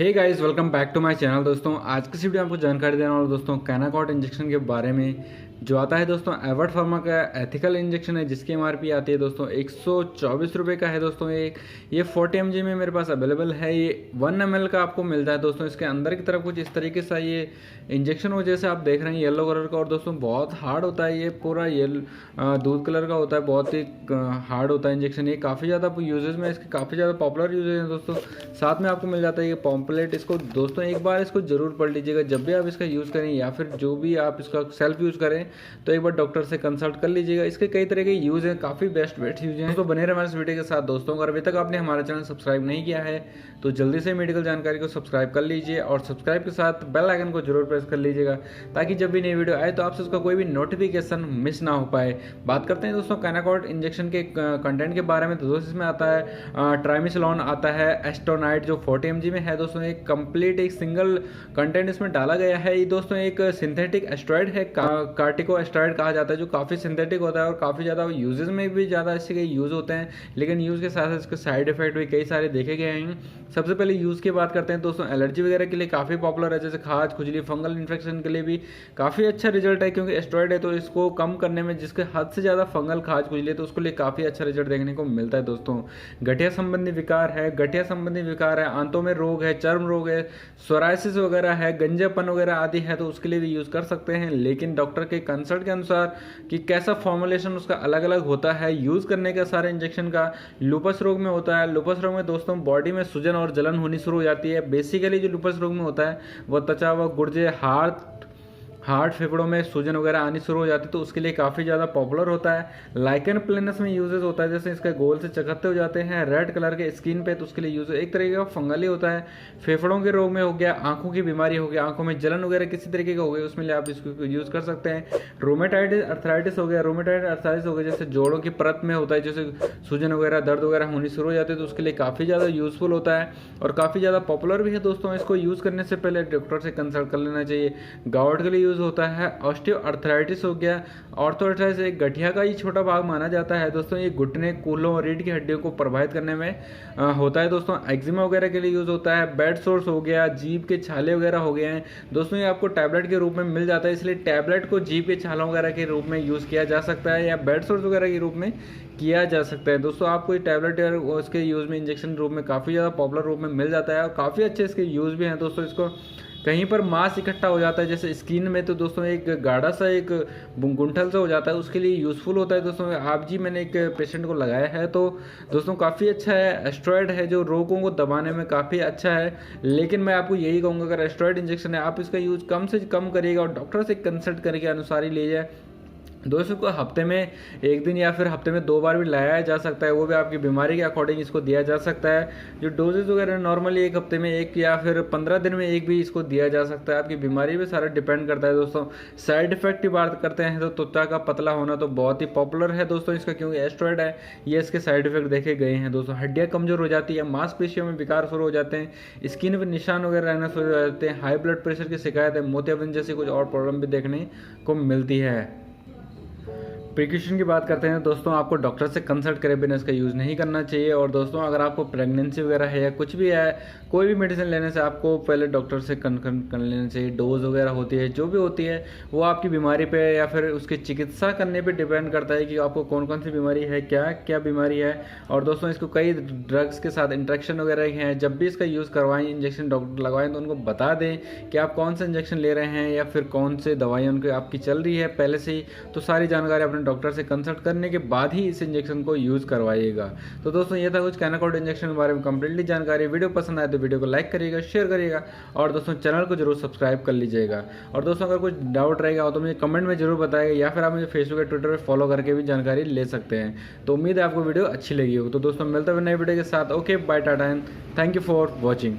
Hey guys, welcome back to my channel. दोस्तों आज की वीडियो आपको जानकारी देने वाला हूं दोस्तों कैनाकॉर्ट इंजेक्शन के बारे में, जो आता है दोस्तों एवर्ट फार्मा का एथिकल इंजेक्शन है, जिसकी एमआरपी आती है दोस्तों 124 रुपये का है दोस्तों। ये 40 mg में मेरे पास अवेलेबल है। ये 1 ml का आपको मिलता है दोस्तों। इसके अंदर की तरफ कुछ इस तरीके से ये इंजेक्शन हो, जैसे आप देख रहे हैं येलो कलर का, और दोस्तों बहुत हार्ड होता है। ये पूरा दूध कलर का होता है, बहुत ही हार्ड होता है इंजेक्शन। ये काफ़ी ज़्यादा यूजेज में इसके काफ़ी ज़्यादा पॉपुलर यूजेज हैं दोस्तों। साथ में आपको मिल जाता है ये पॉम्पलेट। इसको दोस्तों एक बार इसको जरूर पढ़ लीजिएगा जब भी आप इसका यूज़ करें, या फिर जो भी आप इसका सेल्फ यूज़ करें तो एक बार डॉक्टर से कंसल्ट कर लीजिएगा। इसके कई तरह के यूज़ हैं, काफ़ी बेस्ट यूज हैं। तो बने रहे हमारे इस वीडियो के साथ दोस्तों। अगर अभी तक आपने हमारा चैनल सब्सक्राइब नहीं किया है तो जल्दी से मेडिकल जानकारी को सब्सक्राइब कर लीजिए, और सब्सक्राइब के साथ बेल आइकन को जरूर प्रेस कर लीजिएगा, ताकि जब भी नई वीडियो आए तो आपसे उसका कोई भी नोटिफिकेशन मिस ना हो पाए। बात करते हैं दोस्तों कैनाकॉर्ट इंजेक्शन के कंटेंट के बारे में। तो दोस्तों इसमें आता है ट्राइमिसिलोन, आता है एस्टोनाइड जो 40 mg में है दोस्तों। एक कंप्लीट एक सिंगल कंटेंट इसमें डाला गया है। ये दोस्तों एक सिंथेटिक एस्टेरॉइड है, कार्टिकोस्टेरॉइड कहा जाता है, जो काफ़ी सिंथेटिक होता है और काफ़ी ज़्यादा यूजेस में भी ज़्यादा इसके यूज़ होते हैं। लेकिन यूज़ के साथ साथ इसके साइड इफेक्ट भी कई सारे देखे गए हैं। सबसे पहले यूज़ की बात करते हैं दोस्तों। एलर्जी वगैरह के लिए काफ़ी पॉपुलर है, जैसे खाज, खुजली, फंगल इन्फेक्शन के लिए भी काफ़ी अच्छा रिजल्ट है, क्योंकि एस्टेरॉइड है तो इसको कम करने में जिसके हद से ज़्यादा फंगल, खाज, खुजली, तो उसके लिए काफ़ी अच्छा रिजल्ट देखने को मिलता है दोस्तों। गठिया संबंधी विकार है, आंतों में रोग है, चर्म रोग है, सोराइसिस वगैरह है, गंजेपन वगैरह आदि है, तो उसके लिए भी यूज़ कर सकते हैं। लेकिन डॉक्टर के कंसल्ट के अनुसार कि कैसा फॉर्मुलेशन उसका अलग अलग होता है यूज़ करने का सारे इंजेक्शन का। लूपस रोग में होता है, लूपस रोग में दोस्तों बॉडी में सूजन और जलन होनी शुरू हो जाती है। बेसिकली जो लूपस रोग में होता है वह त्वचा व गुर्जे, हार्ट फेफड़ों में सूजन वगैरह आनी शुरू हो जाती है, तो उसके लिए काफ़ी ज़्यादा पॉपुलर होता है। लाइकन प्लेनस में यूजेस होता है, जैसे इसका गोल से चकत्ते हो जाते हैं रेड कलर के स्किन पे, तो उसके लिए यूज एक तरीके का फंगली होता है। फेफड़ों के रोग में हो गया, आंखों की बीमारी हो गया, आंखों में जलन वगैरह किसी तरीके का हो गया, उसमें आप इसको यूज़ कर सकते हैं। रोमेटाइटिस अर्थराइटिस हो गया, जैसे जोड़ों की परत में होता है, जैसे सूजन वगैरह, दर्द वगैरह होनी शुरू हो जाती है, तो उसके लिए काफ़ी ज़्यादा यूजफुल होता है और काफ़ी ज़्यादा पॉपुलर भी है दोस्तों। इसको यूज़ करने से पहले डॉक्टर से कंसल्ट कर लेना चाहिए। गाउट के लिए यूज़ होता है। ऑस्टियोआर्थराइटिस हो गया, ऑर्थोआर्थराइटिस एक गठिया का ही छोटा भाग माना जाता है दोस्तों। ये घुटने, कूल्हों और रीढ़ की हड्डियों को प्रभावित करने में होता है दोस्तों। एक्जिमा वगैरह के लिए यूज होता है। बेड सोर्स हो गया, जीभ के छाले वगैरह हो गए हैं दोस्तों, ये आपको टैबलेट के रूप में मिल जाता है, इसलिए टैबलेट को जीभ के छालों वगैरह के रूप में यूज किया जा सकता है, या बेड सोर्स वगैरह के रूप में किया जा सकता है दोस्तों। आपको ये टैबलेट या उसके यूज में इंजेक्शन रूप में काफ़ी ज़्यादा पॉपुलर रूप में मिल जाता है, और काफ़ी अच्छे इसके यूज भी हैं दोस्तों। इसको कहीं पर मांस इकट्ठा हो जाता है, जैसे स्किन में, तो दोस्तों एक गाढ़ा सा एक गुंठल सा हो जाता है, उसके लिए यूज़फुल होता है दोस्तों। आप जी मैंने एक पेशेंट को लगाया है, तो दोस्तों काफ़ी अच्छा है। एस्टेरॉइड है जो रोगों को दबाने में काफ़ी अच्छा है। लेकिन मैं आपको यही कहूँगा, अगर एस्टेरॉइड इंजेक्शन है आप इसका यूज़ कम से कम करिएगा और डॉक्टर से कंसल्ट करके अनुसार ही लीजिए। दोस्तों को हफ्ते में एक दिन या फिर हफ्ते में 2 बार भी लगाया जा सकता है, वो भी आपकी बीमारी के अकॉर्डिंग इसको दिया जा सकता है। जो डोजेज वगैरह नॉर्मली एक हफ्ते में एक या फिर 15 दिन में एक भी इसको दिया जा सकता है, आपकी बीमारी पे सारा डिपेंड करता है दोस्तों। साइड इफेक्ट की बात करते हैं तो त्वचा का पतला होना तो बहुत ही पॉपुलर है दोस्तों इसका, क्योंकि एस्टेरॉइड है, ये इसके साइड इफेक्ट देखे गए हैं दोस्तों। हड्डियाँ कमजोर हो जाती है, मांसपेशियों में विकार शुरू हो जाते हैं, स्किन पर निशान वगैरह रहना शुरू हो जाते हैं, हाई ब्लड प्रेशर की शिकायत है, मोतियाबिंद जैसी कुछ और प्रॉब्लम भी देखने को मिलती है। प्रिकॉशन की बात करते हैं दोस्तों, आपको डॉक्टर से कंसल्ट करे बिना इसका यूज़ नहीं करना चाहिए। और दोस्तों अगर आपको प्रेगनेंसी वगैरह है या कुछ भी है, कोई भी मेडिसिन लेने से आपको पहले डॉक्टर से कर लेना चाहिए। डोज वगैरह होती है जो भी होती है वो आपकी बीमारी पे या फिर उसकी चिकित्सा करने पे डिपेंड करता है कि आपको कौन कौन सी बीमारी है, क्या क्या बीमारी है। और दोस्तों इसको कई ड्रग्स के साथ इंट्रैक्शन वगैरह हैं, जब भी इसका यूज़ करवाएं, इंजेक्शन डॉक्टर लगवाएं, तो उनको बता दें कि आप कौन सा इंजेक्शन ले रहे हैं या फिर कौन से दवाइयाँ उनकी आपकी चल रही है पहले से ही, तो सारी जानकारी अपने डॉक्टर से कंसल्ट करने के बाद ही इस इंजेक्शन को यूज करवाइएगा। तो दोस्तों ये था कुछ कैनाकॉर्ट इंजेक्शन के बारे में कंप्लीटली जानकारी। वीडियो पसंद आए तो वीडियो को लाइक करिएगा, शेयर करिएगा, और दोस्तों चैनल को जरूर सब्सक्राइब कर लीजिएगा। और दोस्तों अगर कुछ डाउट रहेगा हो तो मुझे कमेंट में जरूर बताइएगा, या फिर आप मुझे फेसबुक या ट्विटर पर फॉलो करके भी जानकारी ले सकते हैं। तो उम्मीद है आपको वीडियो अच्छी लगी होगी। तो दोस्तों मिलते हुए नए वीडियो के साथ। Okay, bye, tata and thank you for watching.